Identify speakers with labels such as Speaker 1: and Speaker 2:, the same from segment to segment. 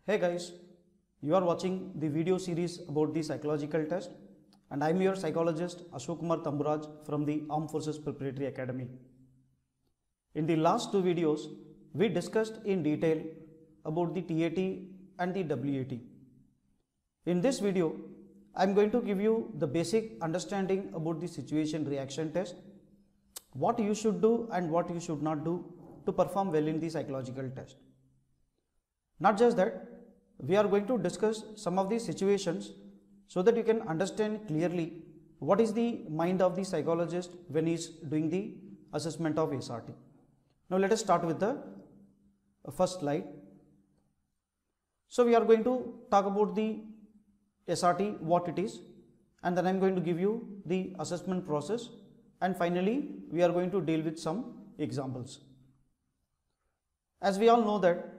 Speaker 1: Hey guys, you are watching the video series about the psychological test and I am your psychologist Ashok Kumar Tamburaj from the Armed Forces Preparatory Academy. In the last two videos, we discussed in detail about the TAT and the WAT. In this video, I am going to give you the basic understanding about the situation reaction test, what you should do and what you should not do to perform well in the psychological test. Not just that, we are going to discuss some of these situations so that you can understand clearly what is the mind of the psychologist when he is doing the assessment of SRT. Now let us start with the first slide. So we are going to talk about the SRT, what it is, and then I am going to give you the assessment process, and finally we are going to deal with some examples. As we all know that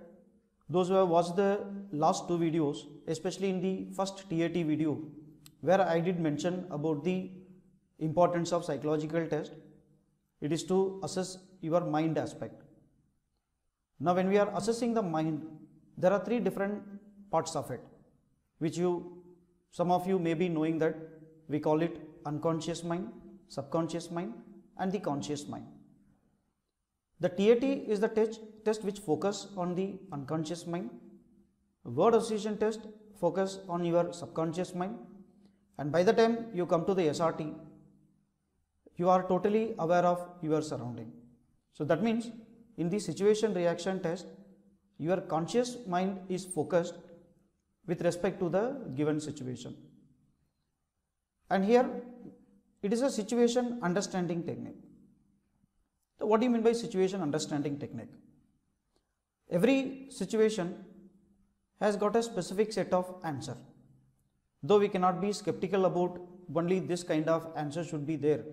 Speaker 1: those who have watched the last two videos, especially in the first TAT video, where I did mention about the importance of psychological test, it is to assess your mind aspect. Now when we are assessing the mind, there are three different parts of it, which some of you may be knowing that we call it unconscious mind, subconscious mind and the conscious mind. The TAT is the test which focus on the unconscious mind. Word association test focus on your subconscious mind, and by the time you come to the SRT, you are totally aware of your surrounding. So that means in the situation reaction test, your conscious mind is focused with respect to the given situation. And here it is a situation understanding technique. So what do you mean by situation understanding technique? Every situation has got a specific set of answer. Though we cannot be skeptical about only this kind of answer should be there,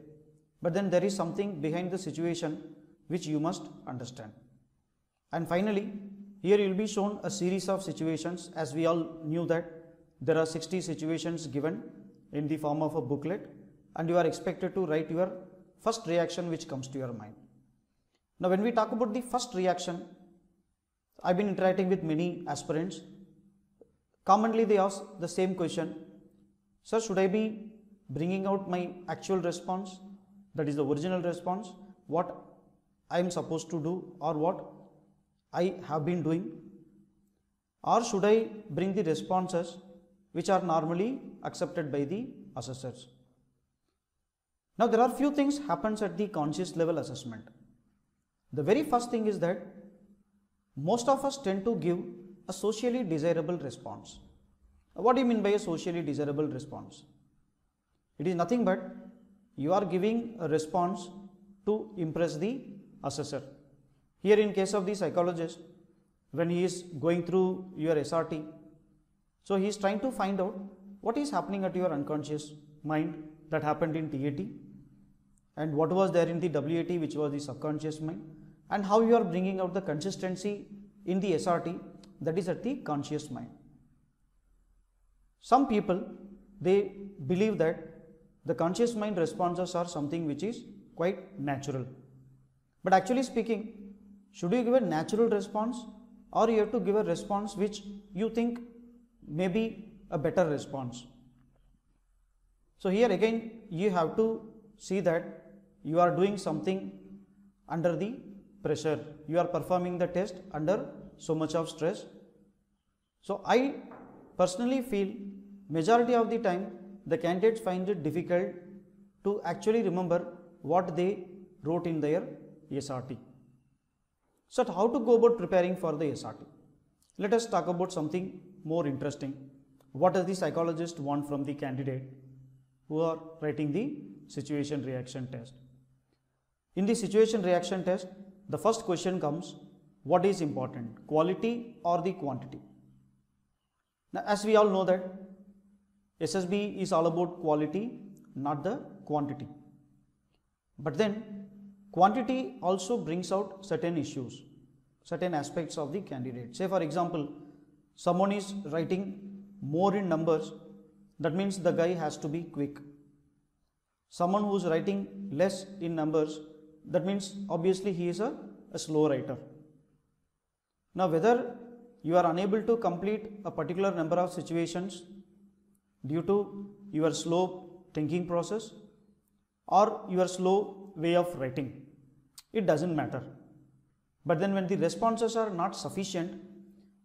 Speaker 1: but then there is something behind the situation which you must understand. And finally, here you will be shown a series of situations, as we all knew that there are 60 situations given in the form of a booklet, and you are expected to write your first reaction which comes to your mind. Now when we talk about the first reaction, I have been interacting with many aspirants. Commonly they ask the same question: sir, should I be bringing out my actual response, that is the original response, what I am supposed to do or what I have been doing, or should I bring the responses which are normally accepted by the assessors? Now there are few things happens at the conscious level assessment. The very first thing is that most of us tend to give a socially desirable response. What do you mean by a socially desirable response? It is nothing but you are giving a response to impress the assessor. Here in case of the psychologist, when he is going through your SRT, so he is trying to find out what is happening at your unconscious mind that happened in TAT, and what was there in the WAT, which was the subconscious mind, and how you are bringing out the consistency in the SRT, that is at the conscious mind. Some people, they believe that the conscious mind responses are something which is quite natural. But actually speaking, should you give a natural response, or you have to give a response which you think may be a better response? So here again you have to see that you are doing something under the pressure, you are performing the test under so much of stress. So I personally feel majority of the time the candidates find it difficult to actually remember what they wrote in their SRT. So how to go about preparing for the SRT? Let us talk about something more interesting. What does the psychologist want from the candidate who are writing the situation reaction test? In the situation reaction test, the first question comes: what is important, quality or the quantity? Now as we all know that SSB is all about quality, not the quantity. But then quantity also brings out certain issues, certain aspects of the candidate. Say for example, someone is writing more in numbers, that means the guy has to be quick. Someone who is writing less in numbers, that means obviously he is a slow writer. Now whether you are unable to complete a particular number of situations due to your slow thinking process or your slow way of writing. It doesn't matter. But then when the responses are not sufficient,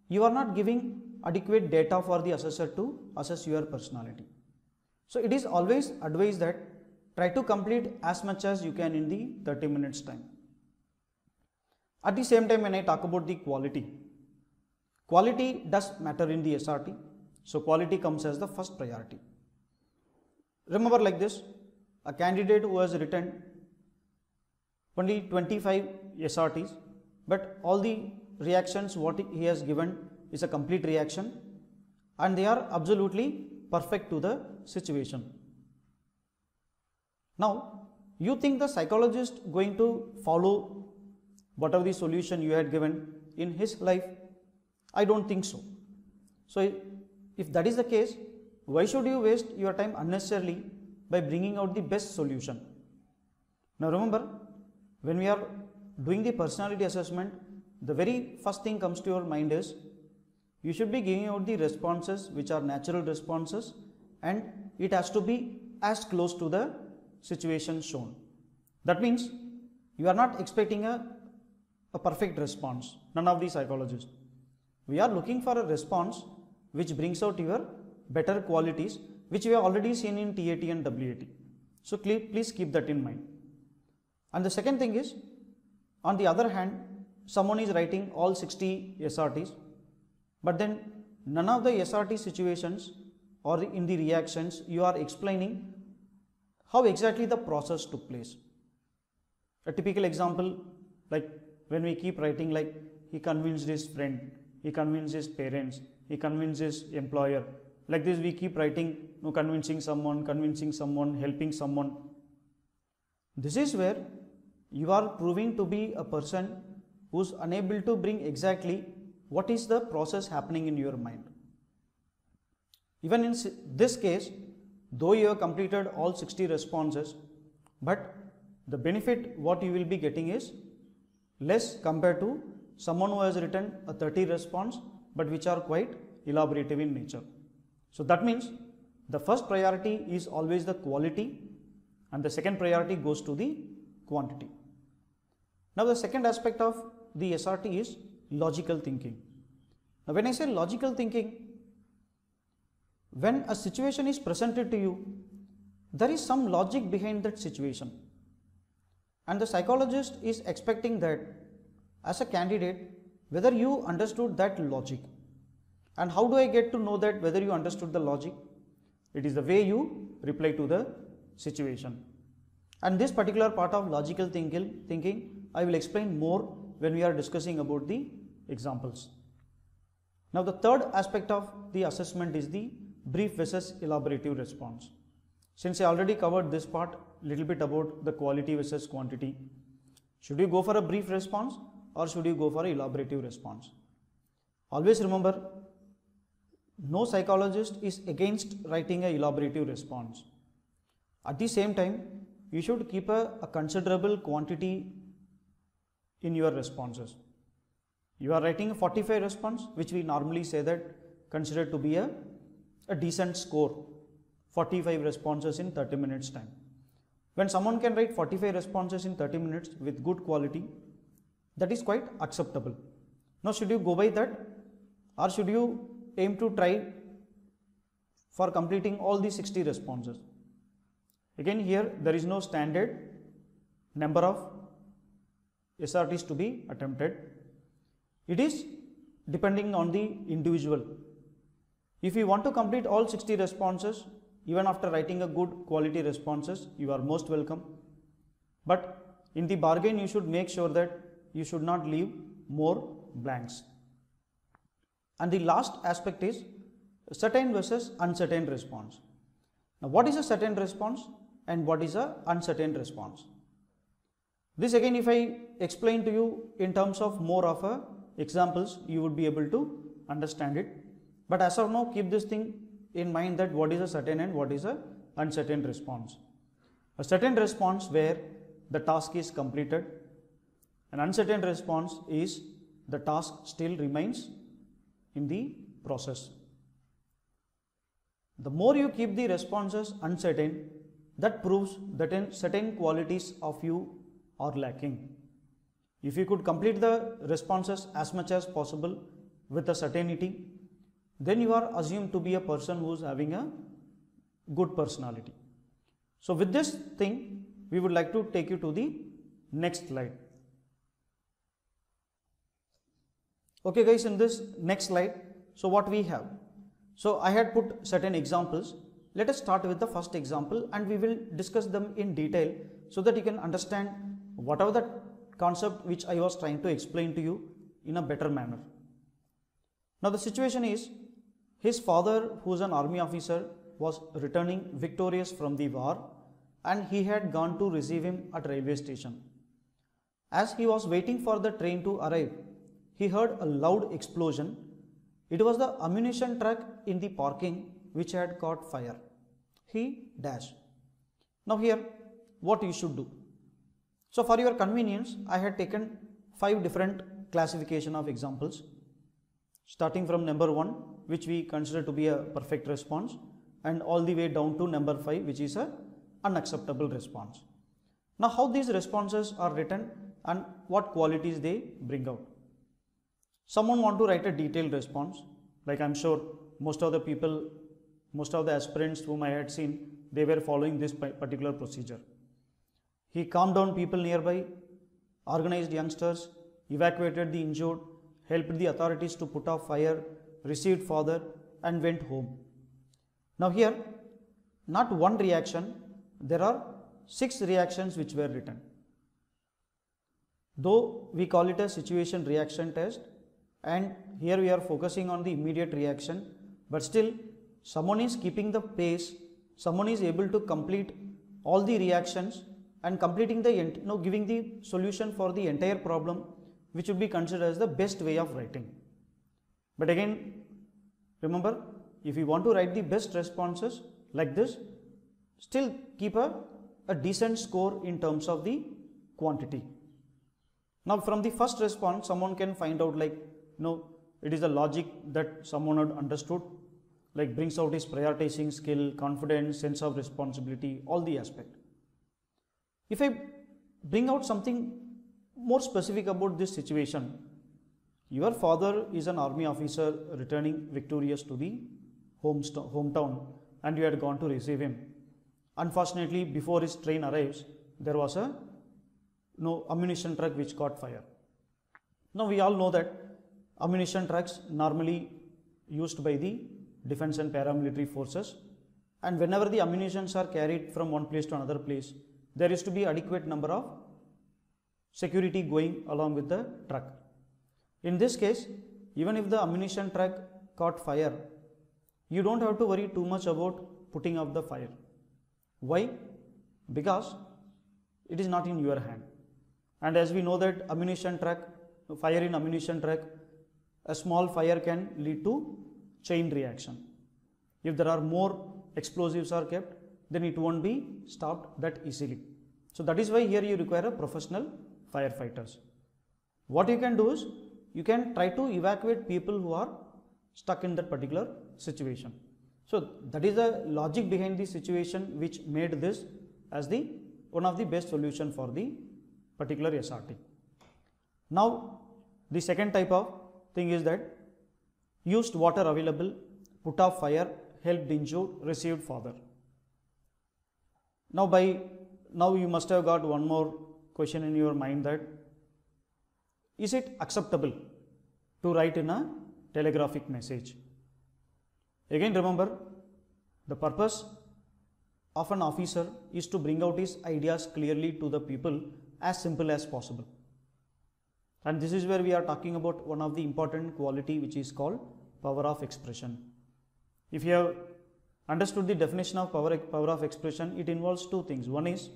Speaker 1: you are not giving adequate data for the assessor to assess your personality. So it is always advised that try to complete as much as you can in the 30 minutes time. At the same time, when I talk about the quality does matter in the SRT. So quality comes as the first priority. Remember like this, a candidate who has written only 25 SRTs, but all the reactions what he has given is a complete reaction and they are absolutely perfect to the situation. Now, you think the psychologist going to follow whatever the solution you had given in his life? I don't think so. So, if that is the case, why should you waste your time unnecessarily by bringing out the best solution? Now remember, when we are doing the personality assessment, the very first thing comes to your mind is you should be giving out the responses which are natural responses and it has to be as close to the situation shown. That means you are not expecting a perfect response, none of the psychologists. We are looking for a response which brings out your better qualities which we have already seen in TAT and WAT. So please keep that in mind. And the second thing is, on the other hand, someone is writing all 60 SRTs, but then none of the SRT situations or in the reactions you are explaining how exactly the process took place. A typical example, like when we keep writing like he convinced his friend, he convinced his parents, he convinced his employer. Like this we keep writing, convincing someone, helping someone. This is where you are proving to be a person who is unable to bring exactly what is the process happening in your mind. Even in this case, though you have completed all 60 responses, but the benefit what you will be getting is less compared to someone who has written a 30 response but which are quite elaborative in nature. So that means the first priority is always the quality and the second priority goes to the quantity. Now the second aspect of the SRT is logical thinking. Now when I say logical thinking, when a situation is presented to you, there is some logic behind that situation. And the psychologist is expecting that as a candidate, whether you understood that logic. And how do I get to know that whether you understood the logic? It is the way you reply to the situation. And this particular part of logical thinking, I will explain more when we are discussing about the examples. Now the third aspect of the assessment is the brief versus elaborative response. Since I already covered this part, little bit about the quality versus quantity. Should you go for a brief response or should you go for an elaborative response? Always remember, no psychologist is against writing an elaborative response. At the same time, you should keep a considerable quantity in your responses. You are writing a 45 response, which we normally say that considered to be a decent score, 45 responses in 30 minutes time. When someone can write 45 responses in 30 minutes with good quality, that is quite acceptable. Now should you go by that or should you aim to try for completing all the 60 responses? Again here there is no standard number of SRTs to be attempted. It is depending on the individual. If you want to complete all 60 responses, even after writing a good quality responses, you are most welcome. But in the bargain, you should make sure that you should not leave more blanks. And the last aspect is certain versus uncertain response. Now, what is a certain response and what is a uncertain response? This again, if I explain to you in terms of more of a examples, you would be able to understand it. But as of now, keep this thing in mind that what is a certain and what is a uncertain response. A certain response where the task is completed. An uncertain response is the task still remains in the process. The more you keep the responses uncertain, that proves that certain qualities of you are lacking. If you could complete the responses as much as possible with a certainty, then you are assumed to be a person who is having a good personality. So with this thing, we would like to take you to the next slide. Okay guys, in this next slide, so what we have? So I had put certain examples. Let us start with the first example and we will discuss them in detail so that you can understand whatever the concept which I was trying to explain to you in a better manner. Now the situation is, his father, who is an army officer, was returning victorious from the war and he had gone to receive him at railway station. As he was waiting for the train to arrive, he heard a loud explosion. It was the ammunition truck in the parking which had caught fire. He dashed. Now here, what you should do? So for your convenience, I had taken 5 different classification of examples, starting from number 1, which we consider to be a perfect response, and all the way down to number 5, which is a unacceptable response. Now how these responses are written and what qualities they bring out. Someone want to write a detailed response, like I'm sure most of the people, most of the aspirants whom I had seen, they were following this particular procedure. He calmed down people nearby, organized youngsters, evacuated the injured, helped the authorities to put off fire, received father and went home. Now here, not one reaction, there are 6 reactions which were written. Though we call it a situation reaction test, and here we are focusing on the immediate reaction, but still someone is keeping the pace, someone is able to complete all the reactions and completing the giving the solution for the entire problem, which would be considered as the best way of writing. But again, remember, if you want to write the best responses like this, still keep a decent score in terms of the quantity. Now from the first response, someone can find out like, it is the logic that someone had understood, like brings out his prioritizing skill, confidence, sense of responsibility, all the aspect. If I bring out something more specific about this situation, your father is an army officer returning victorious to the hometown and you had gone to receive him. Unfortunately, before his train arrives, there was a ammunition truck which caught fire. Now we all know that ammunition trucks normally used by the defense and paramilitary forces, and whenever the ammunitions are carried from one place to another place, there is to be adequate number of security going along with the truck. In this case, even if the ammunition truck caught fire, you don't have to worry too much about putting out the fire. Why? Because it is not in your hand. And as we know that ammunition truck, fire in ammunition truck, a small fire can lead to chain reaction. If there are more explosives are kept, then it won't be stopped that easily. So that is why here you require a professional firefighters. What you can do is, you can try to evacuate people who are stuck in that particular situation. So that is the logic behind the situation which made this as the one of the best solution for the particular SRT. Now the second type of thing is that used water available, put off fire, helped injured, received father. Now you must have got one more question in your mind, that is it acceptable to write in a telegraphic message? Again remember, the purpose of an officer is to bring out his ideas clearly to the people as simple as possible. And this is where we are talking about one of the important quality which is called power of expression. If you have understood the definition of power of expression, it involves 2 things. One is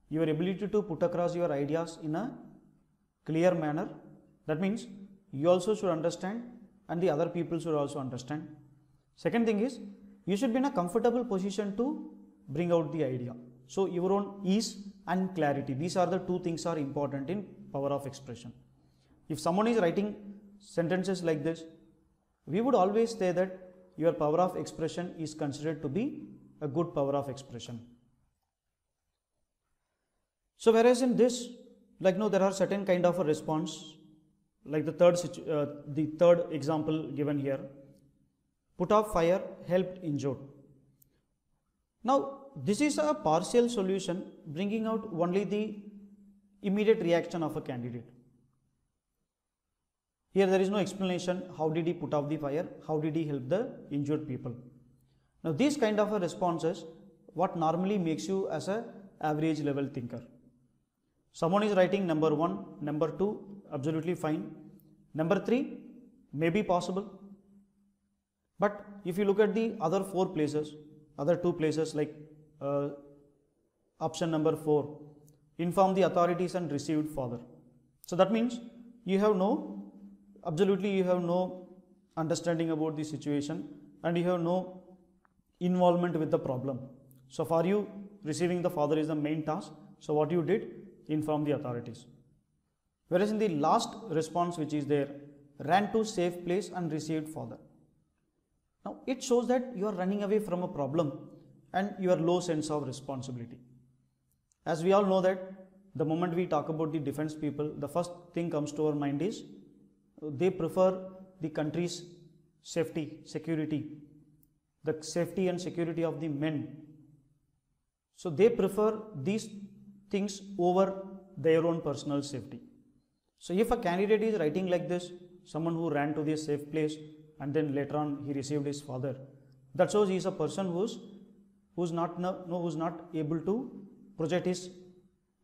Speaker 1: your ability to put across your ideas in a clear manner. That means you also should understand and the other people should also understand. Second thing is, you should be in a comfortable position to bring out the idea. So your own ease and clarity, these are the 2 things are important in power of expression. If someone is writing sentences like this, we would always say that your power of expression is considered to be a good power of expression. So whereas in this, like no, there are certain kind of a response, like the third example given here, put off fire, helped injured. Now this is a partial solution bringing out only the immediate reaction of a candidate. Here there is no explanation how did he put off the fire, how did he help the injured people. Now these kind of a responses what normally makes you as a average level thinker. Someone is writing number 1, number 2 absolutely fine, number 3 may be possible, but if you look at the other 4 places, other 2 places like option number 4, inform the authorities and received further. So that means you have no understanding about the situation and you have no involvement with the problem. So for you, receiving the father is the main task. So what you did, inform the authorities. Whereas in the last response which is there, ran to safe place and received father. Now it shows that you are running away from a problem and your low sense of responsibility. As we all know that the moment we talk about the defense people, the first thing comes to our mind is they prefer the country's safety, security, the safety and security of the men. So they prefer these things over their own personal safety. So if a candidate is writing like this, someone who ran to the safe place and then later on he received his father, that shows he is a person who's not able to project his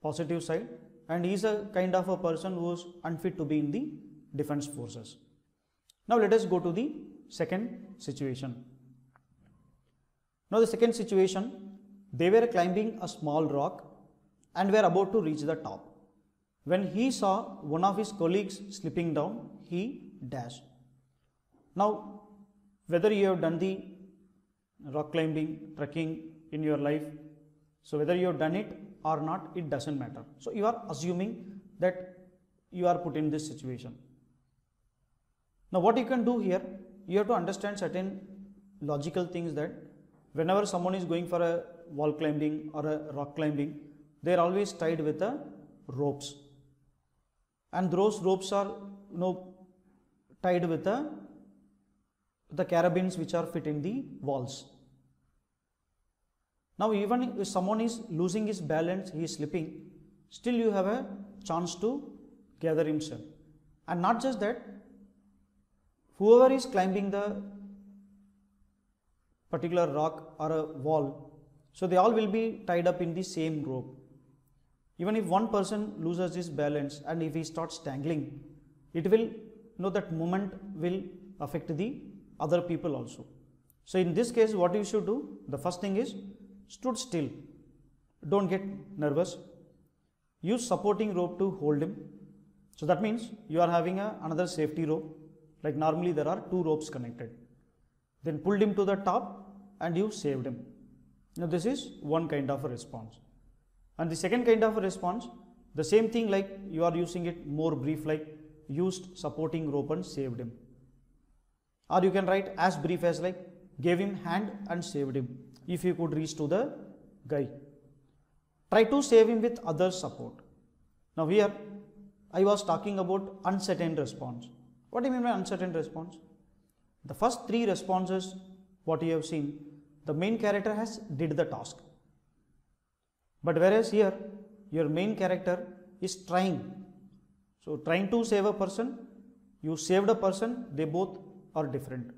Speaker 1: positive side, and he is a kind of a person who is unfit to be in the defense forces. Now let us go to the second situation. Now the second situation, they were climbing a small rock and were about to reach the top. When he saw one of his colleagues slipping down, he dashed. Now whether you have done the rock climbing, trekking in your life, so whether you have done it or not, it doesn't matter. So you are assuming that you are put in this situation. Now what you can do here, you have to understand certain logical things, that whenever someone is going for a wall climbing or a rock climbing, they are always tied with the ropes, and those ropes are tied with the carabines which are fit in the walls. Now even if someone is losing his balance, he is slipping, still you have a chance to gather himself. And not just that, whoever is climbing the particular rock or a wall, so they all will be tied up in the same rope. Even if one person loses his balance and if he starts tangling, it will, that moment will affect the other people also. So in this case, what you should do, the first thing is stood still, don't get nervous, use supporting rope to hold him. So that means you are having another safety rope, like normally there are 2 ropes connected, then pulled him to the top and you saved him. Now this is one kind of a response. And the second kind of a response, the same thing, like you are using it more brief, like used supporting rope and saved him. Or you can write as brief as like gave him hand and saved him, if you could reach to the guy. Try to save him with other support. Now here I was talking about uncertain response. What do you mean by uncertain response? The first 3 responses what you have seen, the main character has did the task. But whereas here your main character is trying. So trying to save a person, you saved a person, they both are different.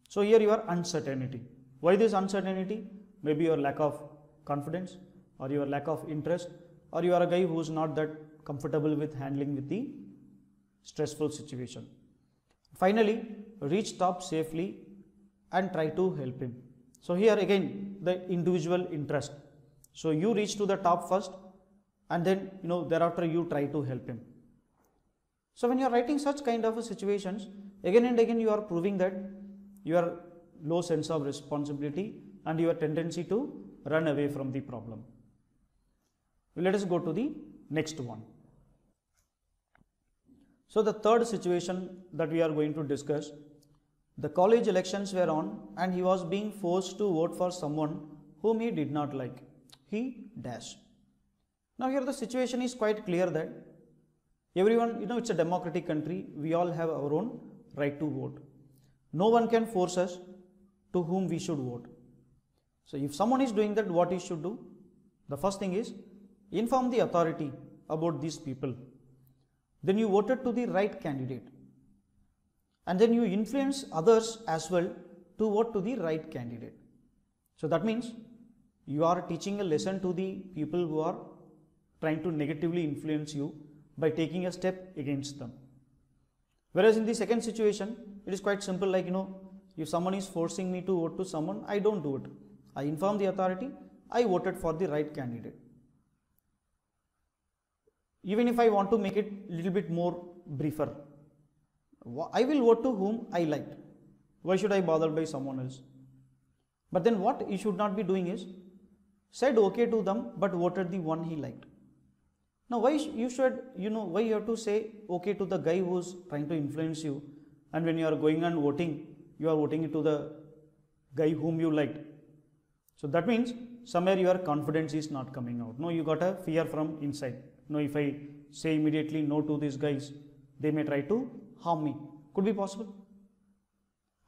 Speaker 1: So here your uncertainty. Why this uncertainty? Maybe your lack of confidence or your lack of interest, or you are a guy who is not that comfortable with handling with the stressful situation. Finally, reach top safely and try to help him. So here again the individual interest. So you reach to the top first and then thereafter you try to help him. So when you are writing such kind of situations, again and again you are proving that your low sense of responsibility and your tendency to run away from the problem. Let us go to the next one. So the third situation that we are going to discuss, The college elections were on and he was being forced to vote for someone whom he did not like. He dash. Now here the situation is quite clear that everyone, it's a democratic country. We all have our own right to vote. No one can force us to whom we should vote. So if someone is doing that, what he should do? The first thing is inform the authority about these people. Then you voted to the right candidate. And then you influence others as well to vote to the right candidate. So that means you are teaching a lesson to the people who are trying to negatively influence you by taking a step against them. Whereas in the second situation, it is quite simple, like, if someone is forcing me to vote to someone, I don't do it. I inform the authority, I voted for the right candidate. Even if I want to make it a little bit more briefer, I will vote to whom I like. Why should I bother by someone else? But then what you should not be doing is, said okay to them but voted the one he liked. Now why you have to say okay to the guy who is trying to influence you, and when you are going and voting, you are voting to the guy whom you liked. So that means somewhere your confidence is not coming out. No, you got a fear from inside. No, if I say immediately no to these guys, they may try to harm me. Could be possible.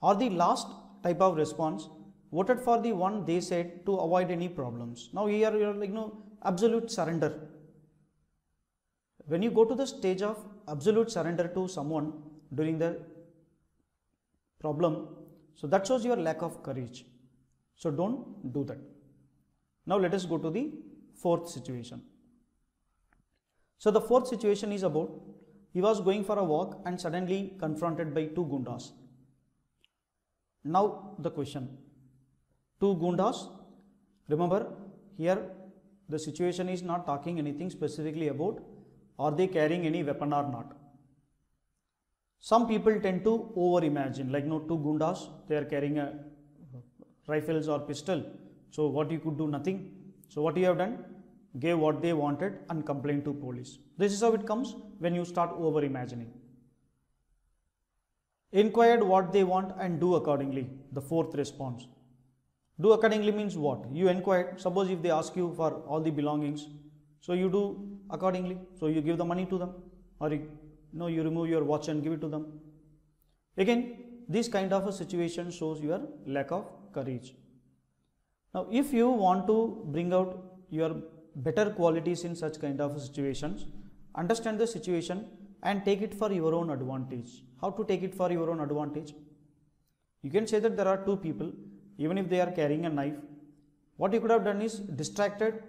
Speaker 1: Or the last type of response, voted for the one they said to avoid any problems. Now here you are like, absolute surrender. When you go to the stage of absolute surrender to someone during the problem, so that shows your lack of courage. So don't do that. Now let us go to the fourth situation. So the fourth situation is about, he was going for a walk and suddenly confronted by two gundas. Now the question, two gundas, remember here the situation is not talking anything specifically about are they carrying any weapon or not. Some people tend to over imagine, like two gundas, they are carrying a rifles or pistol. So what you could do? Nothing. So what you have done? Gave what they wanted and complained to police. This is how it comes when you start over imagining. Inquired what they want and do accordingly. The fourth response. Do accordingly means what? You inquired. Suppose if they ask you for all the belongings, so you do accordingly. So you give the money to them, or you remove your watch and give it to them. Again, this kind of a situation shows your lack of courage. Now, if you want to bring out your better qualities in such kind of situations, understand the situation and take it for your own advantage. How to take it for your own advantage? You can say that there are two people, even if they are carrying a knife. What you could have done is distracted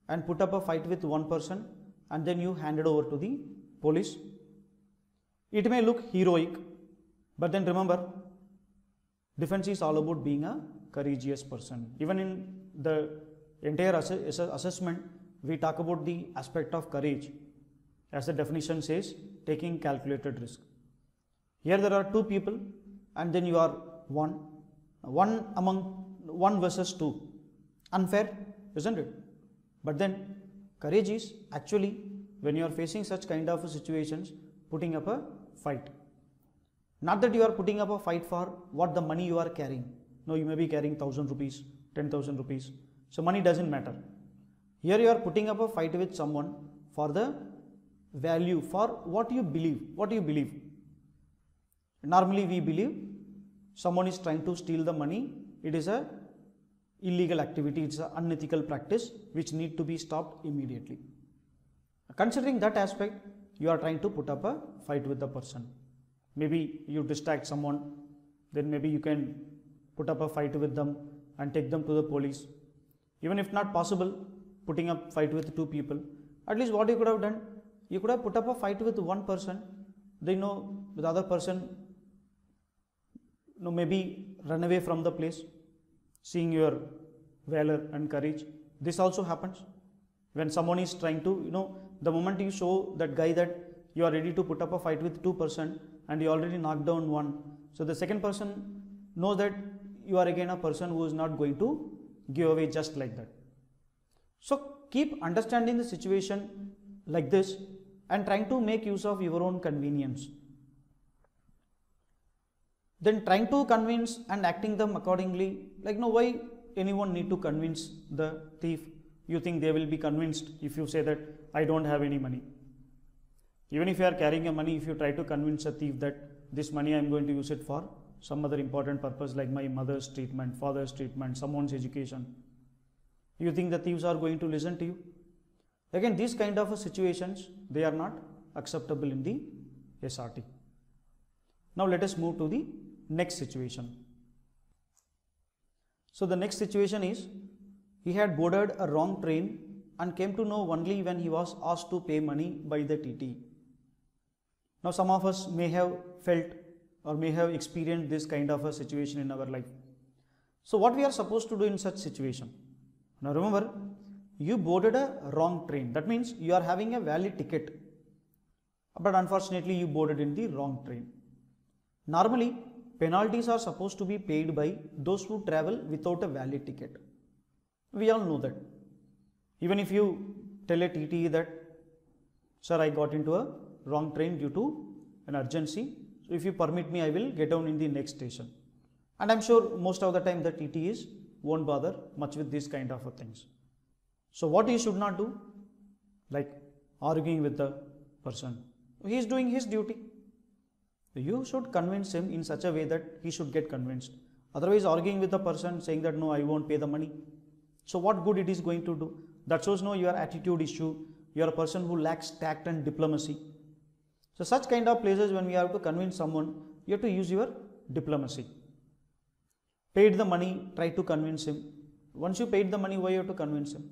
Speaker 1: and put up a fight with one person, and then you handed over to the police. It may look heroic, but then remember, defense is all about being a courageous person. Even in the entire assessment, we talk about the aspect of courage. As the definition says, taking calculated risk. Here there are two people, and then you are one versus two. Unfair, isn't it? But then courage is actually, when you are facing such kind of situations, putting up a fight. Not that you are putting up a fight for what the money you are carrying. No, you may be carrying 1,000 rupees, 10,000 rupees. So money doesn't matter. Here you are putting up a fight with someone for the value, for what you believe. What do you believe? Normally we believe someone is trying to steal the money. It is a illegal activity. It's an unethical practice which need to be stopped immediately. Considering that aspect, you are trying to put up a fight with the person. Maybe you distract someone, then maybe you can put up a fight with them and take them to the police. Even if not possible, putting up fight with two people, at least what you could have done, you could have put up a fight with one person, then with the other person, maybe run away from the place, seeing your valor and courage. This also happens when someone is trying to, the moment you show that guy that you are ready to put up a fight with 2% and you already knocked down one, so the second person knows that you are again a person who is not going to give away just like that. So keep understanding the situation like this and trying to make use of your own convenience. then trying to convince and acting them accordingly. Like, no, why anyone need to convince the thief? You think they will be convinced if you say that I don't have any money? Even if you are carrying a money, if you try to convince a thief that this money I am going to use it for some other important purpose, like my mother's treatment, father's treatment, someone's education, you think the thieves are going to listen to you? Again, these kind of situations, they are not acceptable in the SRT. Now let us move to the next situation. So the next situation is, he had boarded a wrong train and came to know only when he was asked to pay money by the TT. Now some of us may have felt or may have experienced this kind of a situation in our life. So what we are supposed to do in such situation? Now remember, you boarded a wrong train. That means you are having a valid ticket, but unfortunately you boarded in the wrong train. Normally, penalties are supposed to be paid by those who travel without a valid ticket. We all know that. Even if you tell a TT that, sir, I got into a wrong train due to an urgency, so if you permit me, I will get down in the next station. And I'm sure most of the time the TT won't bother much with this kind of things. So what you should not do? Like arguing with the person. He is doing his duty. You should convince him in such a way that he should get convinced. Otherwise, arguing with the person saying that no, I won't pay the money. So what good it is going to do? That shows no, your attitude issue. You are a person who lacks tact and diplomacy. So such kind of places, when we have to convince someone, you have to use your diplomacy. Paid the money, try to convince him. Once you paid the money, why you have to convince him?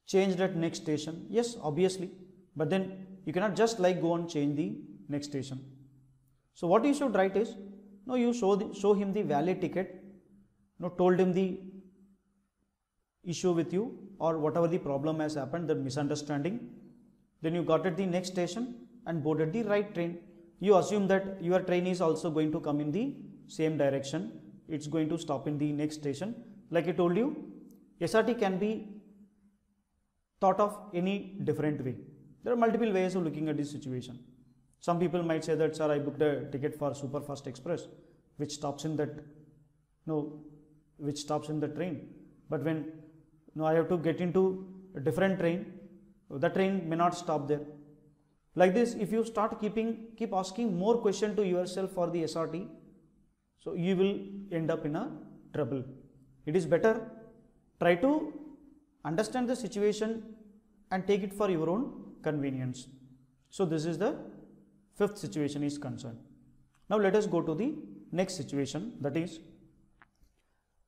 Speaker 1: Changed at next station, yes, obviously, but then you cannot just like go and change the next station. So what you should write is, no, you show him the valid ticket, no, told him the issue with you or whatever the problem has happened, the misunderstanding. Then you got at the next station and boarded the right train. You assume that your train is also going to come in the same direction. It's going to stop in the next station. Like I told you, SRT can be thought of any different way. There are multiple ways of looking at this situation. Some people might say that, sir, I booked a ticket for Superfast Express, which stops in that, which stops in the train. But when I have to get into a different train, the train may not stop there. Like this, if you start keep asking more questions to yourself for the SRT, so you will end up in a trouble. It is better, try to understand the situation and take it for your own convenience. So this is the fifth situation is concerned. Now let us go to the next situation, that is,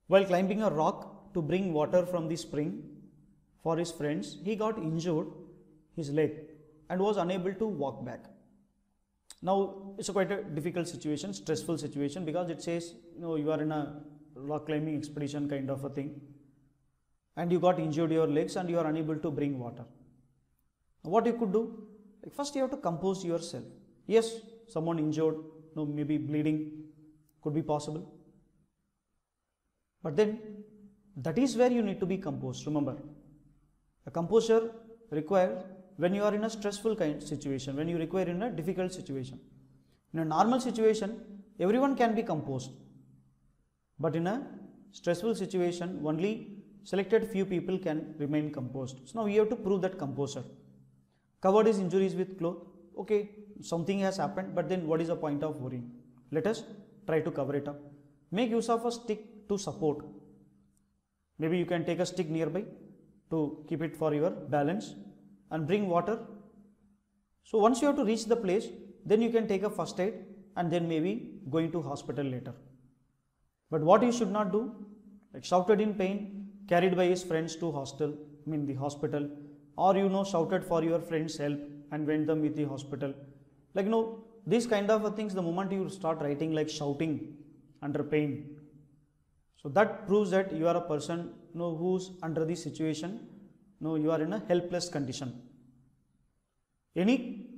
Speaker 1: while climbing a rock to bring water from the spring for his friends, he got injured his leg and was unable to walk back. Now it's quite a difficult situation, stressful situation, because it says you are in a rock climbing expedition kind of a thing and you got injured your legs and you are unable to bring water. What you could do? First you have to compose yourself. Yes, someone injured, maybe bleeding could be possible. But then that is where you need to be composed. Remember, a composure required when you are in a stressful kind of situation, when you require in a difficult situation. In a normal situation, everyone can be composed. But in a stressful situation, only selected few people can remain composed. So now you have to prove that composure. Covered his injuries with cloth. Okay, something has happened, but then what is the point of worrying? Let us try to cover it up. Make use of a stick to support. Maybe you can take a stick nearby to keep it for your balance and bring water. So once you have to reach the place, then you can take a first aid and then maybe going to hospital later. But what you should not do, like shouted in pain, carried by his friends to the hospital, or shouted for your friends' help and went them with the hospital. Like these kind of things, the moment you start writing like shouting under pain, so that proves that you are a person who's under the situation, you are in a helpless condition. Any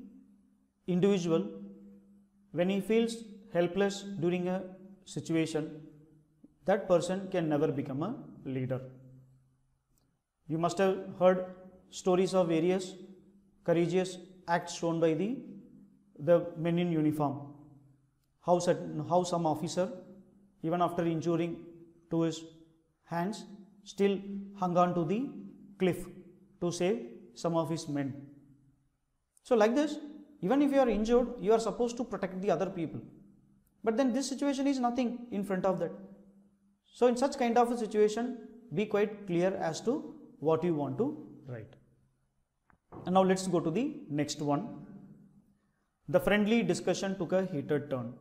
Speaker 1: individual, when he feels helpless during a situation, that person can never become a leader. You must have heard stories of various courageous acts shown by the men in uniform. how some officer, even after injuring to his hands, still hung on to the cliff to save some of his men. So like this, even if you are injured, you are supposed to protect the other people. But then this situation is nothing in front of that. So in such kind of a situation, be quite clear as to what you want to write. And now let's go to the next one. The friendly discussion took a heated turn.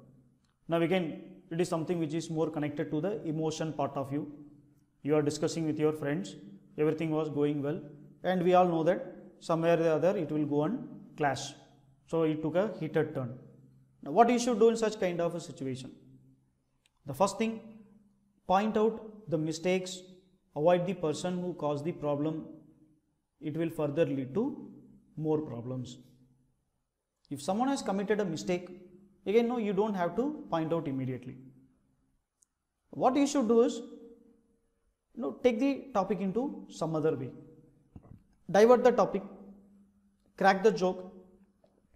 Speaker 1: Now again, it is something which is more connected to the emotion part of you. You are discussing with your friends, everything was going well, and we all know that somewhere or the other it will go and clash. So it took a heated turn. Now what you should do in such kind of a situation? The first thing, point out the mistakes, avoid the person who caused the problem. It will further lead to more problems. If someone has committed a mistake, again, no, you don't have to point out immediately. What you should do is, take the topic into some other way. Divert the topic, crack the joke.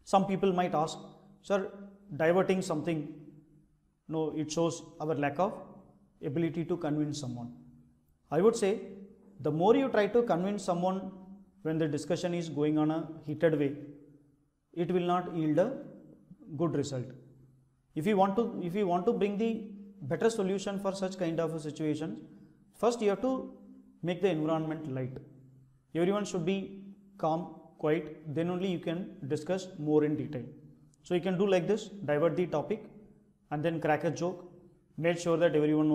Speaker 1: Some people might ask, sir, diverting something, no, it shows our lack of ability to convince someone. I would say, the more you try to convince someone when the discussion is going on a heated way, it will not yield a good result. If you want to bring the better solution for such kind of a situation, first you have to make the environment light. Everyone should be calm, quiet, then only you can discuss more in detail. So you can do like this, divert the topic and then crack a joke, make sure that everyone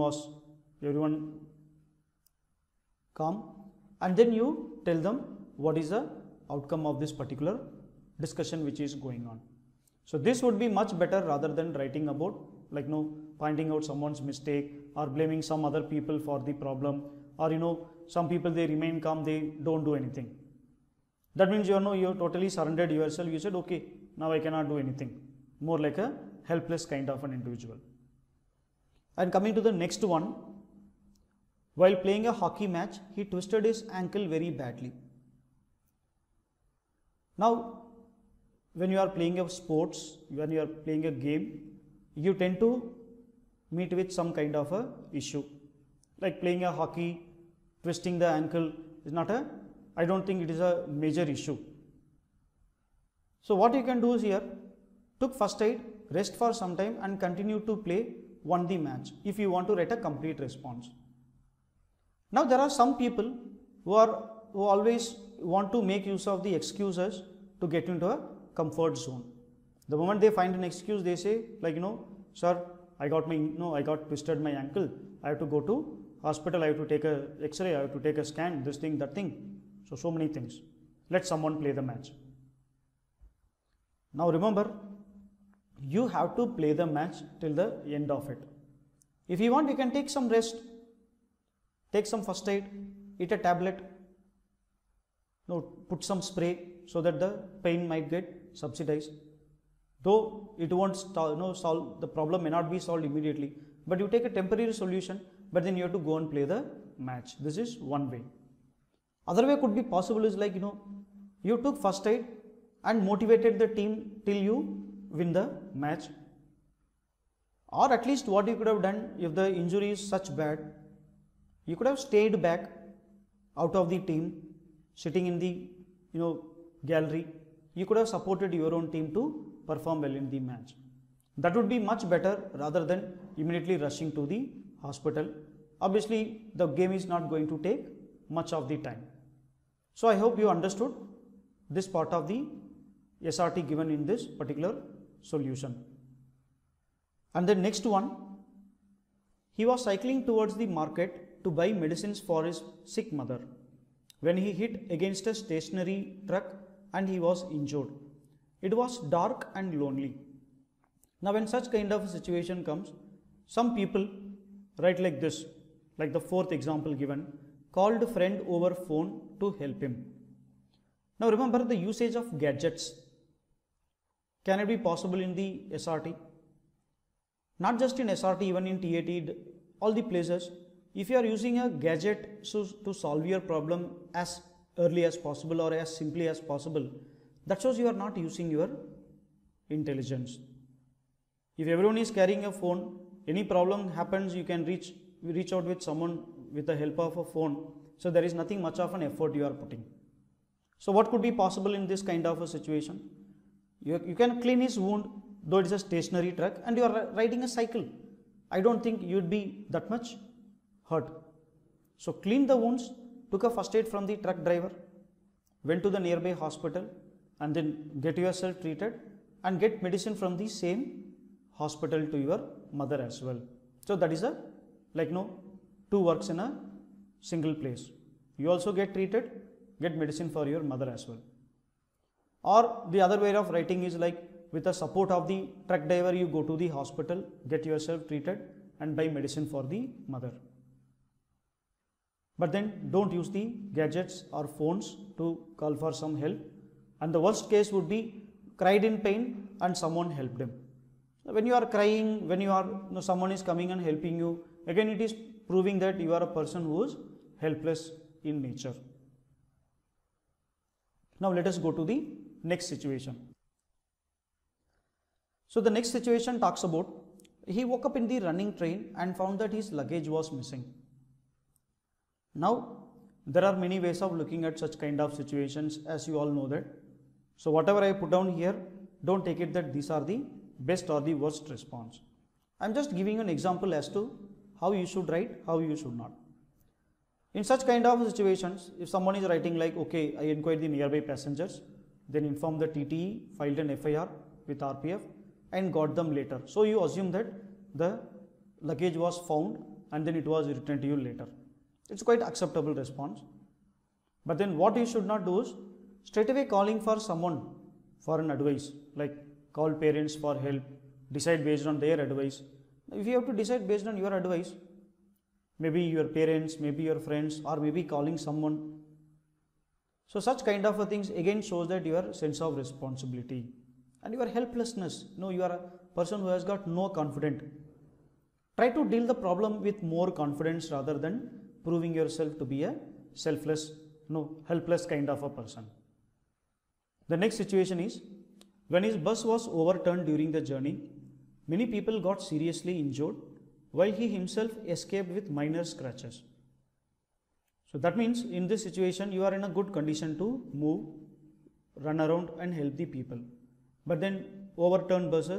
Speaker 1: calm, and then you tell them what is the outcome of this particular discussion which is going on. So this would be much better rather than writing about pointing out someone's mistake or blaming some other people for the problem, or some people they remain calm, they don't do anything. That means you totally surrendered yourself. You said, okay, now I cannot do anything. More like a helpless kind of an individual. And coming to the next one, while playing a hockey match, he twisted his ankle very badly. Now, when you are playing a sports, when you are playing a game, you tend to meet with some kind of a issue. Like playing a hockey, twisting the ankle is I don't think it is a major issue. So what you can do is here, took first aid, rest for some time and continue to play, won the match, if you want to write a complete response. Now there are some people who always want to make use of the excuses to get into a comfort zone. The moment they find an excuse, they say sir, I got twisted my ankle, I have to go to hospital, I have to take a X-ray, I have to take a scan, this thing, that thing. So many things. Let someone play the match. Now remember, you have to play the match till the end of it. If you want, you can take some rest, take some first aid, eat a tablet, put some spray so that the pain might get subsidized. Though it won't solve, the problem may not be solved immediately, but you take a temporary solution, but then you have to go and play the match. This is one way. Other way could be possible is you took first aid and motivated the team till you win the match. Or at least what you could have done, if the injury is such bad, you could have stayed back out of the team, sitting in the gallery. You could have supported your own team to perform well in the match. That would be much better rather than immediately rushing to the hospital. Obviously, the game is not going to take much of the time. So I hope you understood this part of the SRT given in this particular solution. And the next one, he was cycling towards the market to buy medicines for his sick mother when he hit against a stationary truck and he was injured. It was dark and lonely. Now when such kind of a situation comes, some people write like this, like the fourth example given, called a friend over phone to help him. Now remember the usage of gadgets. Can it be possible in the SRT? Not just in SRT, even in TAT, all the places. If you are using a gadget to solve your problem as early as possible or as simply as possible, that shows you are not using your intelligence. If everyone is carrying a phone, any problem happens, you can reach out with someone with the help of a phone. So there is nothing much of an effort you are putting. So what could be possible in this kind of a situation? You can clean his wound, though it is a stationary truck, and you are riding a cycle. I don't think you would be that much hurt. So clean the wounds, took a first aid from the truck driver, went to the nearby hospital, and then get yourself treated and get medicine from the same hospital to your mother as well. So that is a two works in a single place. You also get treated, get medicine for your mother as well. Or the other way of writing is like, with the support of the truck driver, you go to the hospital, get yourself treated and buy medicine for the mother. But then don't use the gadgets or phones to call for some help. And the worst case would be cried in pain and someone helped him. When you are crying, when someone is coming and helping you, again it is proving that you are a person who is helpless in nature. Now let us go to the next situation. So the next situation talks about, he woke up in the running train and found that his luggage was missing. Now there are many ways of looking at such kind of situations, as you all know that. So whatever I put down here, don't take it that these are the best or the worst response. I am just giving an example as to how you should write, how you should not. In such kind of situations, if someone is writing like, okay, I inquired the nearby passengers, then informed the TTE, filed an FIR with RPF and got them later. So you assume that the luggage was found and then it was returned to you later. It's quite acceptable response. But then what you should not do is straight away calling for someone for an advice, like call parents for help, decide based on their advice. If you have to decide based on your advice, maybe your parents, maybe your friends, or maybe calling someone. So such kind of things again shows that your sense of responsibility and your helplessness. You are a person who has got no confidence. Try to deal the problem with more confidence rather than proving yourself to be a helpless kind of a person. The next situation is, when his bus was overturned during the journey, many people got seriously injured while he himself escaped with minor scratches. So that means in this situation you are in a good condition to move, run around and help the people. But then overturned bus,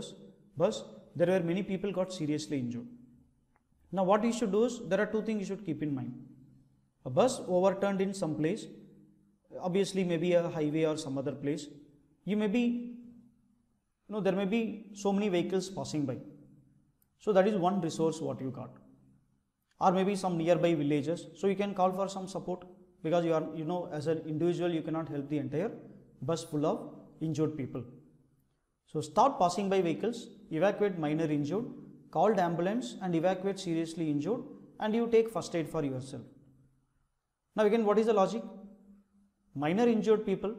Speaker 1: there were many people got seriously injured. Now what you should do is, there are two things you should keep in mind. A bus overturned in some place, obviously maybe a highway or some other place, there may be so many vehicles passing by. So that is one resource what you got. Or maybe some nearby villages. So you can call for some support, because you are, as an individual, you cannot help the entire bus full of injured people. So start passing by vehicles, evacuate minor injured, called ambulance and evacuate seriously injured, and you take first aid for yourself. Now again, what is the logic? Minor injured people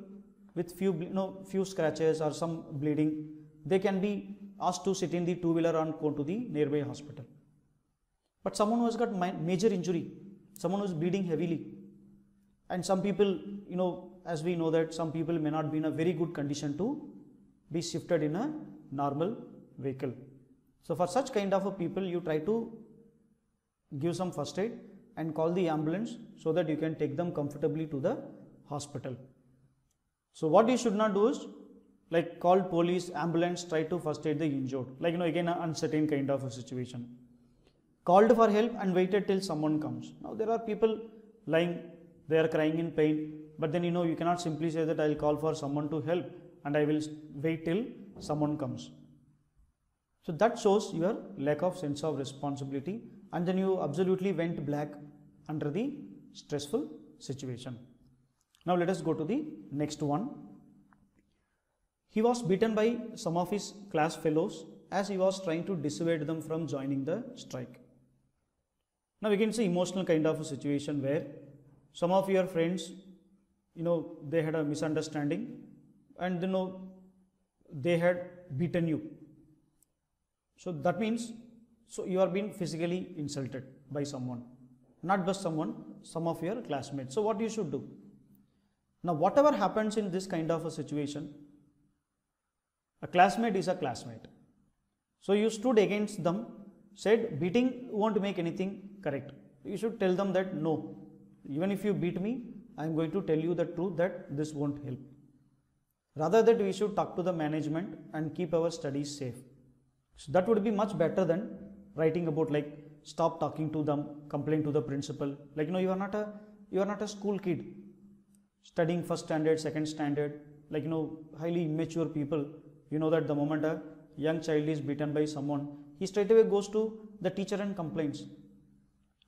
Speaker 1: with few scratches or some bleeding, they can be asked to sit in the two-wheeler and go to the nearby hospital. But someone who has got major injury, someone who is bleeding heavily, and some people, as we know that some people may not be in a very good condition to be shifted in a normal vehicle. So for such kind of a people, you try to give some first aid and call the ambulance so that you can take them comfortably to the hospital. So what you should not do is, like, call police, ambulance, try to first aid the injured. Like, again an uncertain kind of a situation. Called for help and waited till someone comes. Now there are people lying, they are crying in pain, but then you cannot simply say that I will call for someone to help and I will wait till someone comes. So that shows your lack of sense of responsibility, and then you absolutely went black under the stressful situation. Now let us go to the next one. He was beaten by some of his class fellows as he was trying to dissuade them from joining the strike. Now we can see emotional kind of a situation where some of your friends, they had a misunderstanding and they had beaten you. So that means, you are being physically insulted by someone, not just someone, some of your classmates. So what you should do? Now whatever happens in this kind of a situation, a classmate is a classmate. So you stood against them, said beating won't make anything correct. You should tell them that no, even if you beat me, I am going to tell you the truth that this won't help. Rather that we should talk to the management and keep our studies safe. So that would be much better than writing about like stop talking to them, complain to the principal. Like you are not a school kid studying first standard, second standard, like highly immature people. You know that the moment a young child is beaten by someone, he straight away goes to the teacher and complains.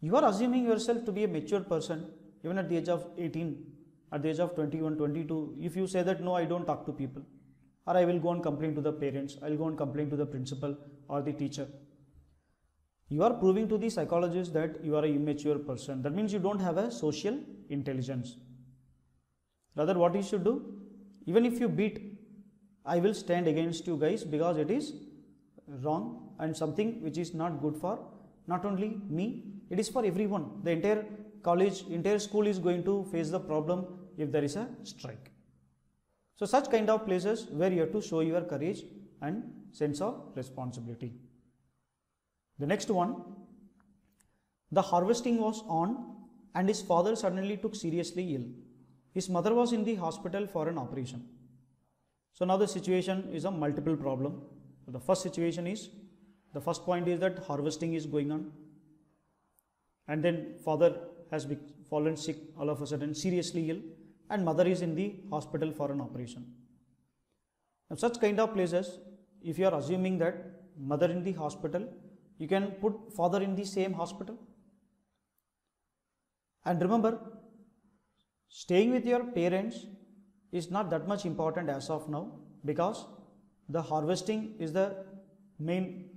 Speaker 1: You are assuming yourself to be a mature person even at the age of 18, at the age of 21, 22. If you say that no, I don't talk to people, or I will go and complain to the parents, I will go and complain to the principal or the teacher, you are proving to the psychologist that you are an immature person. That means you don't have a social intelligence. Rather, what you should do, even if you beat, I will stand against you guys because it is wrong and something which is not good for not only me, it is for everyone. The entire college, entire school is going to face the problem if there is a strike. So such kind of places where you have to show your courage and sense of responsibility. The next one, the harvesting was on and his father suddenly took seriously ill. His mother was in the hospital for an operation. So now the situation is a multiple problem. So the first situation is, the first point is that harvesting is going on, and then father has fallen sick all of a sudden, seriously ill, and mother is in the hospital for an operation. Now such kind of places, if you are assuming that mother in the hospital, you can put father in the same hospital. And remember, staying with your parents is not that much important as of now, because the harvesting is the main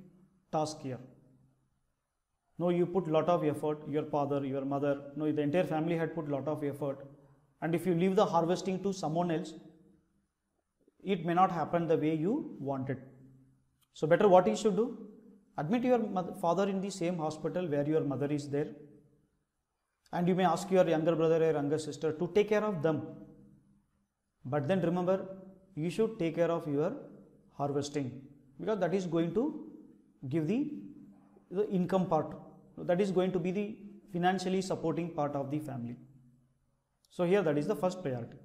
Speaker 1: task here. No, you put lot of effort, your father, your mother, no, the entire family had put lot of effort, and if you leave the harvesting to someone else, it may not happen the way you wanted. So better what you should do, admit your father in the same hospital where your mother is there, and you may ask your younger brother or younger sister to take care of them. But then remember, you should take care of your harvesting, because that is going to give the income part, that is going to be the financially supporting part of the family. So here that is the first priority.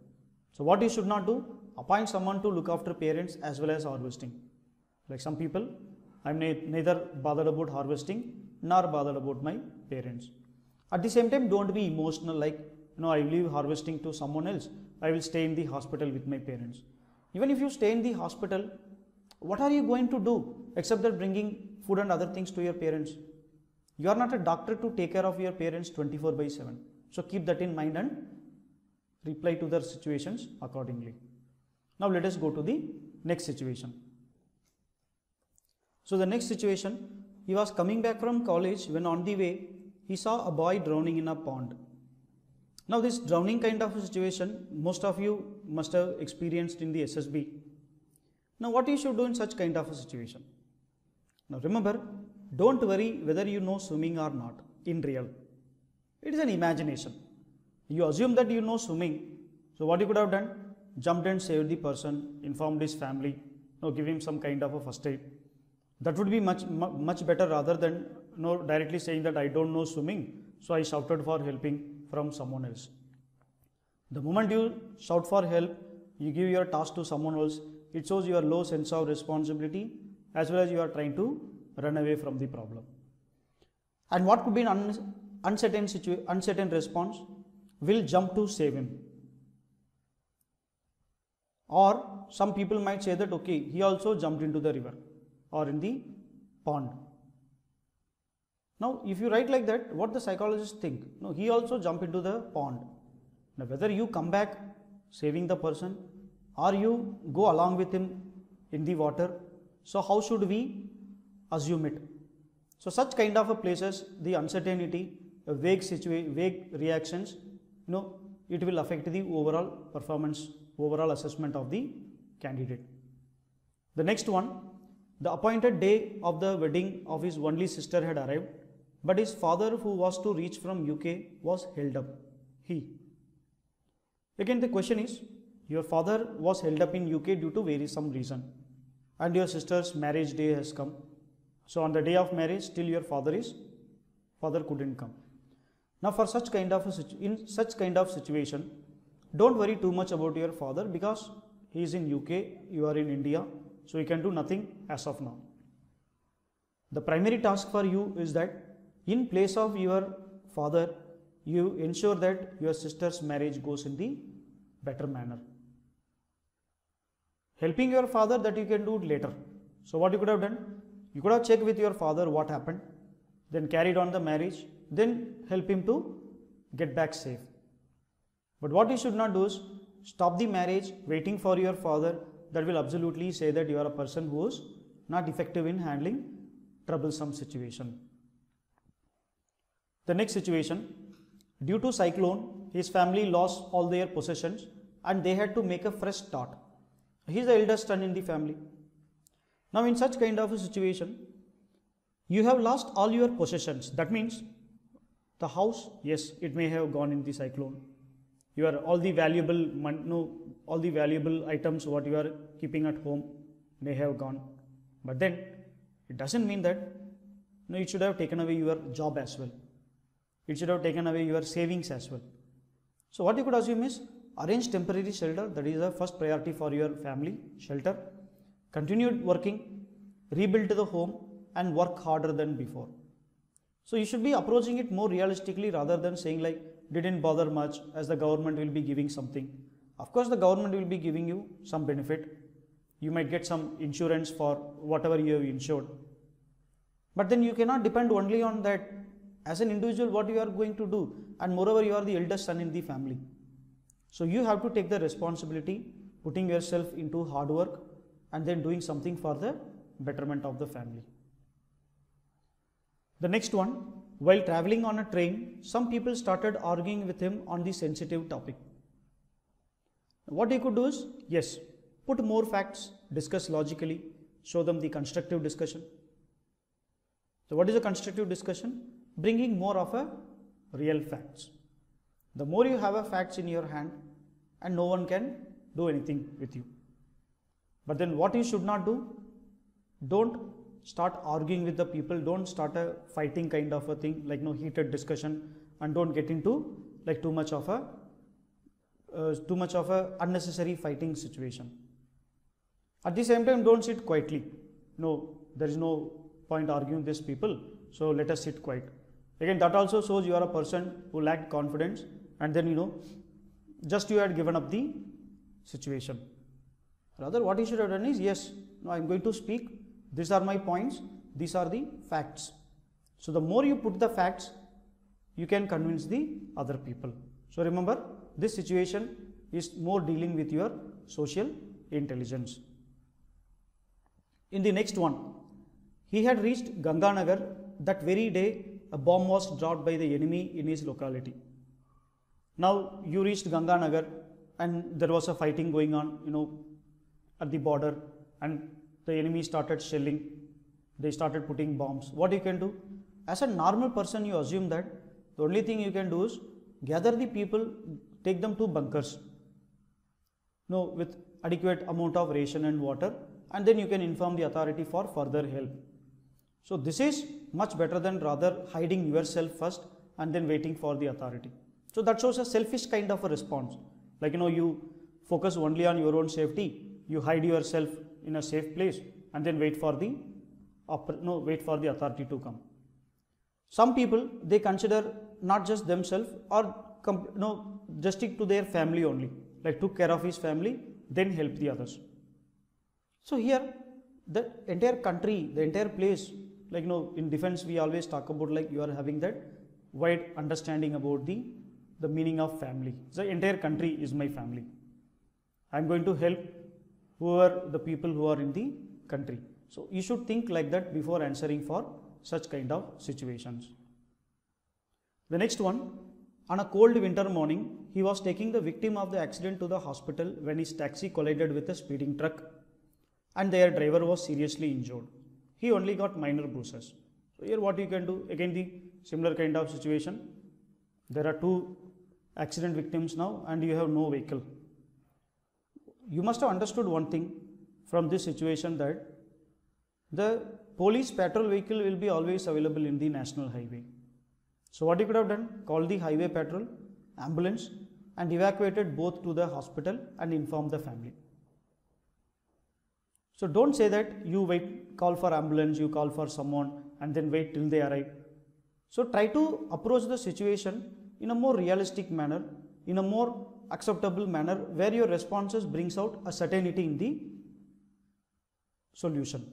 Speaker 1: So what you should not do, appoint someone to look after parents as well as harvesting. Like some people, I am neither bothered about harvesting nor bothered about my parents. At the same time, don't be emotional like, I leave harvesting to someone else, I will stay in the hospital with my parents. Even if you stay in the hospital, what are you going to do except that bringing food and other things to your parents? You are not a doctor to take care of your parents 24/7. So keep that in mind and reply to their situations accordingly. Now let us go to the next situation. So the next situation, he was coming back from college when on the way he saw a boy drowning in a pond. Now this drowning kind of a situation, most of you must have experienced in the SSB. Now what you should do in such kind of a situation? Now remember, don't worry whether you know swimming or not in real. It is an imagination. You assume that you know swimming. So what you could have done? Jumped and saved the person, informed his family, give him some kind of a first aid. That would be much better rather than directly saying that I don't know swimming, so I shouted for helping from someone else. The moment you shout for help, you give your task to someone else, it shows your low sense of responsibility as well as you are trying to run away from the problem. And what could be an uncertain response? Will jump to save him. Or some people might say that okay, he also jumped into the river or in the pond. Now if you write like that, what the psychologists think? No, he also jumped into the pond. Now whether you come back saving the person or you go along with him in the water, so how should we assume it? So such kind of a places, the uncertainty, vague reactions, it will affect the overall performance, overall assessment of the candidate. The next one, the appointed day of the wedding of his only sister had arrived, but his father, who was to reach from UK, was held up. Again the question is, your father was held up in UK due to some reason, and your sister's marriage day has come. So on the day of marriage, still your father couldn't come. Now for such kind of in such kind of situation, don't worry too much about your father, because he is in UK, you are in India, so you can do nothing as of now. The primary task for you is that in place of your father, you ensure that your sister's marriage goes in the better manner. Helping your father, that you can do later. So what you could have done? You could have checked with your father what happened, then carried on the marriage, then help him to get back safe. But what you should not do is stop the marriage waiting for your father. That will absolutely say that you are a person who is not effective in handling troublesome situation. The next situation, due to cyclone, his family lost all their possessions and they had to make a fresh start. He is the eldest son in the family. Now in such kind of a situation, you have lost all your possessions. That means the house, yes, it may have gone in the cyclone. All the valuable items what you are keeping at home may have gone. But then it doesn't mean that it should have taken away your job as well. It should have taken away your savings as well. So what you could assume is arrange temporary shelter. That is the first priority for your family, shelter. Continue working, rebuild the home and work harder than before. So you should be approaching it more realistically rather than saying like didn't bother much as the government will be giving something. Of course the government will be giving you some benefit. You might get some insurance for whatever you have insured. But then you cannot depend only on that. As an individual, what you are going to do, and moreover you are the eldest son in the family. So you have to take the responsibility, putting yourself into hard work and then doing something for the betterment of the family. The next one, while traveling on a train, some people started arguing with him on the sensitive topic. What he could do is, yes, put more facts, discuss logically, show them the constructive discussion. So what is a constructive discussion? Bringing more of a real facts. The more you have a facts in your hand, and no one can do anything with you. But then what you should not do, don't start arguing with the people, don't start a fighting kind of a thing, like no heated discussion, and don't get into like too much of a unnecessary fighting situation. At the same time, don't sit quietly. No, there is no point arguing with these people, so let us sit quiet. Again, that also shows you are a person who lacked confidence, and then just you had given up the situation. Rather, what you should have done is, yes, no, I am going to speak, these are my points, these are the facts. So the more you put the facts, you can convince the other people. So remember, this situation is more dealing with your social intelligence. In the next one, he had reached Ganganagar. That very day, a bomb was dropped by the enemy in his locality. Now you reached Ganganagar and there was a fighting going on, at the border, and the enemy started shelling. They started putting bombs. What you can do? As a normal person, you assume that the only thing you can do is gather the people, take them to bunkers, with adequate amount of ration and water, and then you can inform the authority for further help. So this is much better than rather hiding yourself first and then waiting for the authority. So that shows a selfish kind of a response. Like you focus only on your own safety, you hide yourself in a safe place and then wait for the authority to come. Some people, they consider not just themselves or just stick to their family only, like took care of his family, then help the others. So here the entire country, the entire place, in defense we always talk about you are having that wide understanding about the meaning of family. The entire country is my family. I am going to help whoever the people who are in the country. So you should think like that before answering for such kind of situations. The next one, on a cold winter morning, he was taking the victim of the accident to the hospital when his taxi collided with a speeding truck and their driver was seriously injured. He only got minor bruises. So here what you can do, again the similar kind of situation. There are two accident victims now and you have no vehicle. You must have understood one thing from this situation, that the police patrol vehicle will be always available in the national highway. So what you could have done, call the highway patrol, ambulance and evacuated both to the hospital and inform the family. So don't say that you wait, call for ambulance, you call for someone and then wait till they arrive. So try to approach the situation in a more realistic manner, in a more acceptable manner where your responses brings out a certainty in the solution.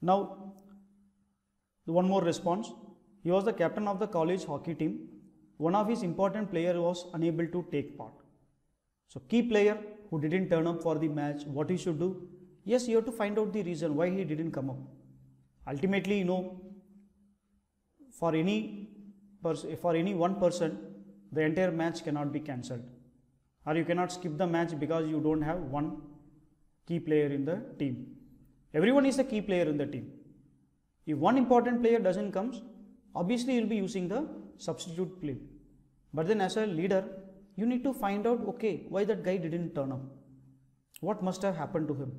Speaker 1: Now, one more response. He was the captain of the college hockey team. One of his important player was unable to take part. So key player who didn't turn up for the match, what he should do? Yes, you have to find out the reason why he didn't come up. Ultimately, for any one person, the entire match cannot be cancelled, or you cannot skip the match because you don't have one key player in the team. Everyone is a key player in the team. If one important player doesn't come, obviously you will be using the substitute play. But then as a leader, you need to find out, okay, why that guy didn't turn up? What must have happened to him?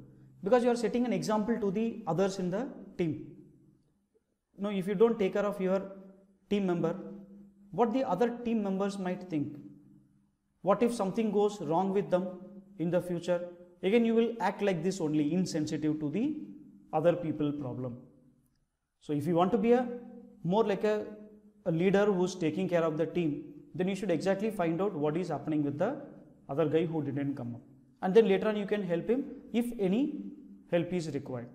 Speaker 1: Because you are setting an example to the others in the team. If you don't take care of your team member, what the other team members might think? What if something goes wrong with them in the future? Again, you will act like this only, insensitive to the other people problem. So if you want to be more like a leader who's taking care of the team, then you should exactly find out what is happening with the other guy who didn't come up. And then later on you can help him if any help is required.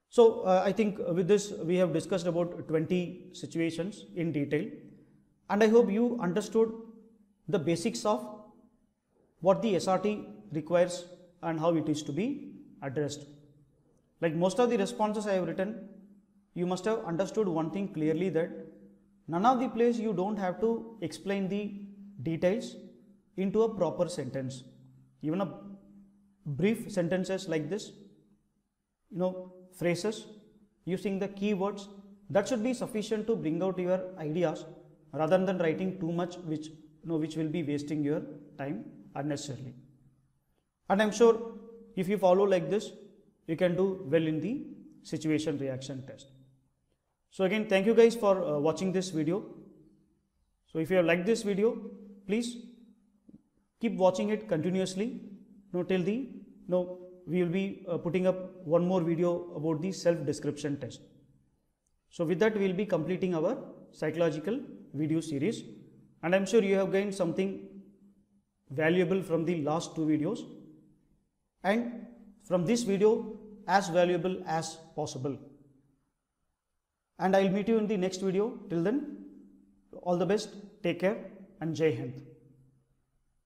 Speaker 1: So I think with this we have discussed about 20 situations in detail, and I hope you understood the basics of what the SRT requires and how it is to be addressed. Like most of the responses I have written, you must have understood one thing clearly, that none of the place you don't have to explain the details into a proper sentence. Even a brief sentences like this, phrases using the keywords, that should be sufficient to bring out your ideas rather than writing too much which will be wasting your time unnecessarily. And I'm sure if you follow like this, you can do well in the situation reaction test. So again, thank you guys for watching this video. So if you have liked this video, please keep watching it continuously till we will be putting up one more video about the self-description test. So with that, we will be completing our psychological video series, and I'm sure you have gained something valuable from the last two videos, and from this video as valuable as possible. And I'll meet you in the next video. Till then, all the best, take care, and Jai Hind.